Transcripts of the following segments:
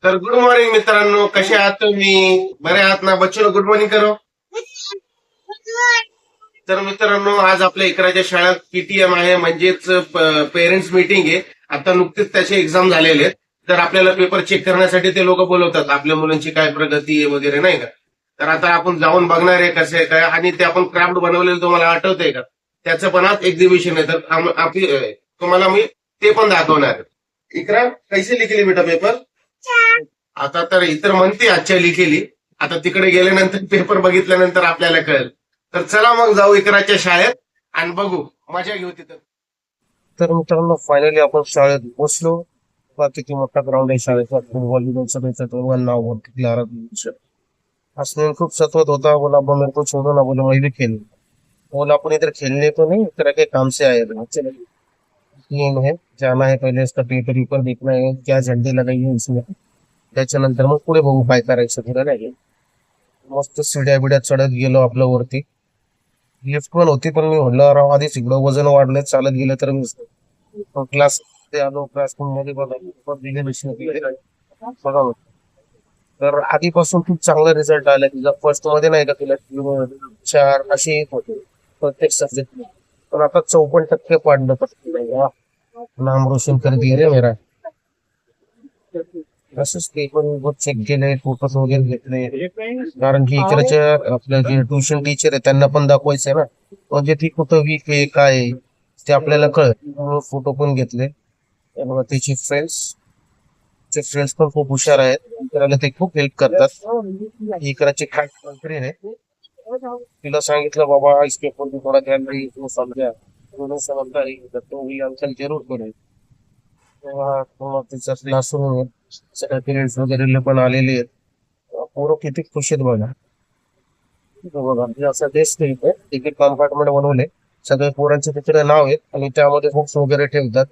तर good morning मित्रांनो, कसे आहात तुम्ही? बरे आहात ना? बच्चूला गुड मॉर्निंग करो. तर मित्रांनो, आज आपल्या इकराच्या शाळेत पीटीएम आहे, म्हणजेच पेरेंट्स मीटिंग आहे. आता नुकतेच त्याचे एक्झाम झालेले आहेत. तर आपल्याला पेपर चेक करण्यासाठी ते लोक बोलवतात, आपल्या मुलांची काय प्रगती आहे वगैरे, नाही का? तर आता आपण जाऊन बघणार आहे कसं आहे काय, आणि ते आपण क्राफ्ट बनवलेलं तुम्हाला आठवतंय का? त्याचं पण आज एक्झिबिशन आहे. तर तुम्हाला मी ते पण दाखवणार आहे. इकरा, कैसे लिखली बेटा पेपर? आता तर इतर म्हणते आजच्या लिखिली. आता तिकडे गेल्यानंतर पेपर बघितल्यानंतर आपल्याला कळेल. तर चला मग जाऊ इकराच्या शाळेत आणि बघू, मजा घेऊ तिथं. तर मित्रांनो, फायनली आपण शाळेत बसलो. किती मोठा ग्राउंड आहे शाळेचा. व्हॉलीबॉल सगळ्याचं तो नाव होतं. हंसने खूप सतवत होता. बोला अब मेरे को छोड़ो ना, बोला मैं भी खेलूं. बोला अपन इधर खेलने तो नहीं, इस तरह के काम से आए हैं. चलो, टीम है, जाना है, पहले इसका पेपर ऊपर देखना है, क्या झंडे लगाई है इसमें. त्याच्यानंतर मग पुढे बघू काय करायचं पुढे, नाही का? मस्त शिड्या बिड्या चढत गेलो आपल्या वरती. लिफ्ट पण होती, पण मी म्हणलं राव, आधीच इकडं वजन वाढलंय, चालत गेलं तर क्लास आलो. क्लासरूम मध्ये बघा. तर आधीपासून खूप चांगला रिझल्ट आला. तुझा फर्स्ट मध्ये नाही का, तुला 4 असे येत होते प्रत्येक सब्जेक्ट. पण आता 54% पाडलं. तर नाम रोशन कर दिए रे मेरा. असंच ते पण चेक केले, फोटोज वगैरे घेतले. कारण की इकडच्या आपल्या जे ट्युशन टीचर आहे त्यांना पण दाखवायचं आहे ना, म्हणजे ती कुठं वीक आहे काय आहे, ते आपल्याला कळत. फोटो पण घेतले. हे बघा, त्याचे फ्रेंड्स पण खूप हुशार आहेत. इकराला ते खूप हेल्प करतात. इकराची खास मैत्रीण आहे. तिला सांगितलं बाबा, इस पेपर को थोड़ा ध्यान रही, तो समझा, उन्होंने समझता नहीं, तो भी अंकल जरूर करें. तेव्हा मग तिचा क्लासरूम सगळ्या पेरेंट्स वगैरे पण आलेले आहेत. पोरं किती खुश आहेत बघा. बघा, म्हणजे असं डेस्क आहे, तिकीट कंपार्टमेंट बनवले. सगळे पोरांचे तिकडे नाव आहेत आणि त्यामध्ये बुक्स वगैरे ठेवतात.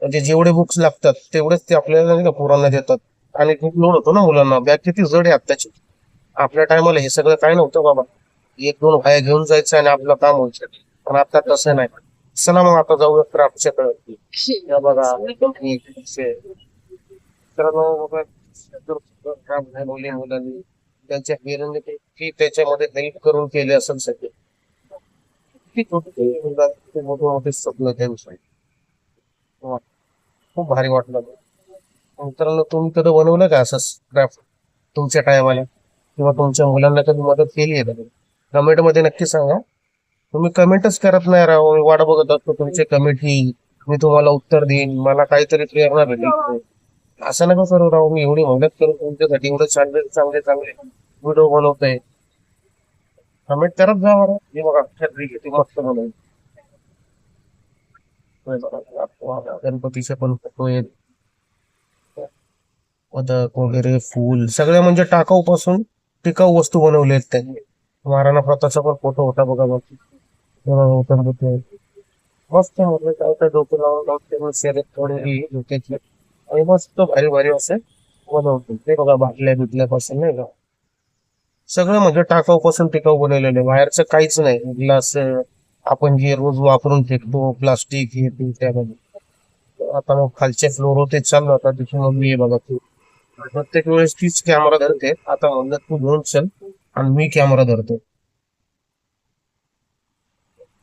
म्हणजे जेवढे बुक्स लागतात तेवढेच ते आपल्याला नाही का पोरांना देतात. आणि खूप लोड होतो ना मुलांना, बॅग किती जड आहे आत्ताची. आपल्या टायमाला हे सगळं काय नव्हतं बाबा. एक दोन भाया घेऊन जायचं आणि आपलं काम व्हायचं. पण आता तसं नाही. चला मग आता जाऊया क्राफ्टच्याकडे. या बघा, तर बघा, क्राफ्ट बनवले मुलांनी. त्यांच्या पेरेंटने की त्याच्यामध्ये हेल्प करून केले असेल सगळे. किती मोठे मोठे स्वप्न त्यांचे. वा, खूप भारी वाटलं. मित्रांनो, तुम्ही कधी बनवलं का असं क्राफ्ट तुमच्या टायमाला, किंवा तुमच्या मुलांना कधी मदत केली आहे का? कमेंट मध्ये नक्की सांगा. तुम्ही कमेंटच करत नाही राव, मी वाट बघत असतो तुमचे कमेंट ही. मी तुम्हाला उत्तर देईन, मला काहीतरी प्रेरणा भेटेल. असं नका करू राव, मी एवढी मेहनत करून तुमच्यासाठी एवढे चांगले चांगले चांगले व्हिडिओ बनवतोय. कमेंट करत जा बरं. हे बघा, छत्री किती मस्त बनवली. गणपतीचे पण फोटो आहेत, पदक वगैरे, फूल, सगळ्या म्हणजे टाकाऊ पासून टिकाऊ वस्तू बनवल्या आहेत त्यांनी. महाराणा प्रतापचा पण फोटो होता बघा मग. मस्त म्हणजे काय काय डोकं लावून लावून ते शर्यत थोडी डोक्याची. आणि मस्त भारी भारी असे बनवतो ते बघा, बाटल्या बिटल्यापासून नाही का. सगळं म्हणजे टाकाऊ पासून टिकाऊ बनवलेलं आहे, बाहेरचं काहीच नाही. ग्लास आपण जे रोज वापरून फेकतो, प्लास्टिक हे ते त्यामध्ये. आता मग खालच्या फ्लोर होते चाललो. आता तिथे मम्मी आहे बघा, तू प्रत्येक वेळेस तीच कॅमेरा धरते. आता म्हणलं तू घेऊन चल आणि मी कॅमेरा धरतो.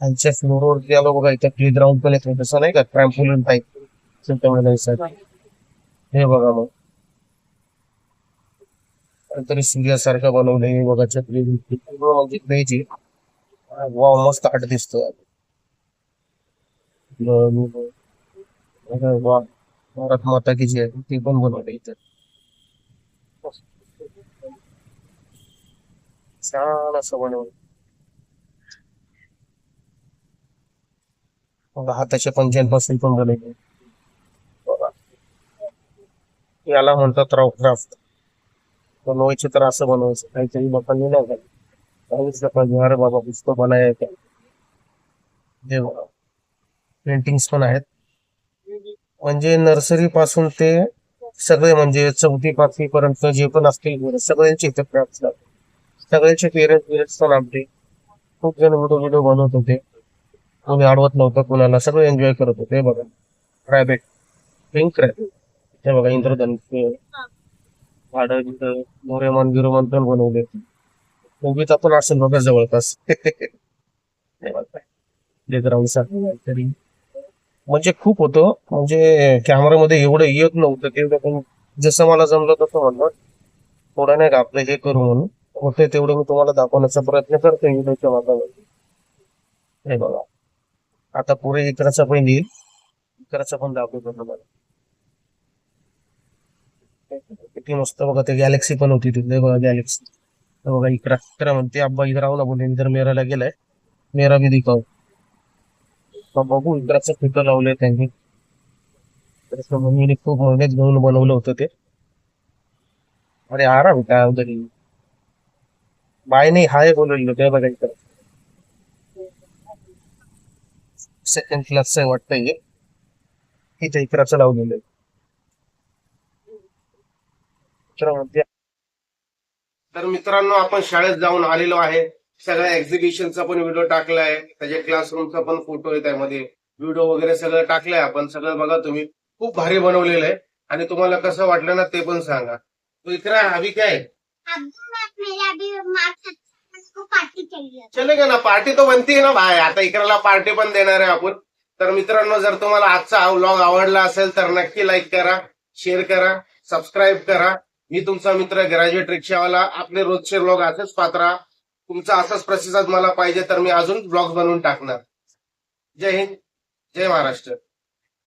खालच्या फ्लोरवरती आलो बघा, इथं प्ले ग्राउंड पण येतो तसं नाही का, ट्रॅम्पोलिन टाईप. हे बघा मग, काहीतरी सूर्यासारखं बनवलंय बघा, छत्री म्हणजे द्यायची. वा, मस्त आठ दिसतो. वा, भारत माता की जय, ती पण बनवली इथं. छान असं बनवलं. मग हाताच्या पंजांपासून पण बनवले बघा. याला म्हणतात राव क्राफ्ट. बनवायचे तर असं बनवायचं, काहीतरी लोकांनी नाही झालं. काहीच लोकांनी अरे बाबा पुस्तक बनाय. हे बघा, पेंटिंग्स पण आहेत. म्हणजे नर्सरी पासून ते सगळे, म्हणजे 4थी 5वी पर्यंत जे पण असतील मुलं, सगळ्यांचे इथे क्राफ्ट. सगळ्यांचे पेरेंट्स पण आमचे खूप जण व्हिडिओ व्हिडिओ बनवत होते. कोणी अडवत नव्हतं कोणाला, सगळे एन्जॉय करत होते. हे बघा, रॅबिट, पिंक रॅबिट. हे बघा, इंद्रधनुष्य. झाडं बिडं मोरेमान बिरोमान पण बनवले. मुंबईत आपण असेल बघा जवळपास. प्लेग्राऊंडचा तरी म्हणजे खूप होतं. म्हणजे कॅमेरामध्ये एवढं येत नव्हतं ते, पण जसं मला जमलं तसं म्हणलं थोडं नाही का आपलं हे करू म्हणून. होते तेवढं मी तुम्हाला दाखवण्याचा प्रयत्न करतोय व्हिडिओच्या माध्यमातून. हे बघा, आता पुढे इकराचा पण येईल, इकराचा पण दाखवतो तुम्हाला. किती मस्त बघा, ते गॅलेक्सी पण होती तिथे बघा, गॅलेक्सी. बघा इकरा इकरा म्हणते अब्बा इधर आओ ना, बोले इधर मेराला गेलाय, मेरा भी दिखाओ. मग बघू इकराचं फिकर लावलंय त्यांनी. त्याच्या मम्मीने खूप मेहनत घेऊन बनवलं होतं ते. अरे आराम काय उधर बाय नाही हाय बोलवलेलं ते बघा इकडं. सेकंड क्लासचं आहे वाटतं हे. इथे इकराचं लावलेलं आहे. इकरा म्हणते. तर मित्रांनो, आपण शाळेत जाऊन आलेलो आहे. सगळ्या एक्झिबिशनचा पण व्हिडिओ टाकलाय, त्याच्या क्लासरूमचा पण फोटो आहे त्यामध्ये, व्हिडिओ वगैरे सगळं टाकलंय आपण. सगळं बघा तुम्ही, खूप भारी बनवलेलं आहे. आणि तुम्हाला कसं वाटलं ना ते पण सांगा. तो इकरा अभी काय चलेगा ना, पार्टी तो बनती है ना भाई. आता इकराला पार्टी पण देणार आहे आपण. तर मित्रांनो, जर तुम्हाला आजचा हा व्लॉग आवडला असेल तर नक्की लाईक करा, शेअर करा, सबस्क्राईब करा. मी तुमचा मित्र ग्रॅज्युएट रिक्षावाला. आपले रोजचे व्लॉग असेच पाहत राहा. तुमचा असाच प्रतिसाद मला पाहिजे तर मी अजून ब्लॉग बनवून टाकणार. जय हिंद, जय महाराष्ट्र.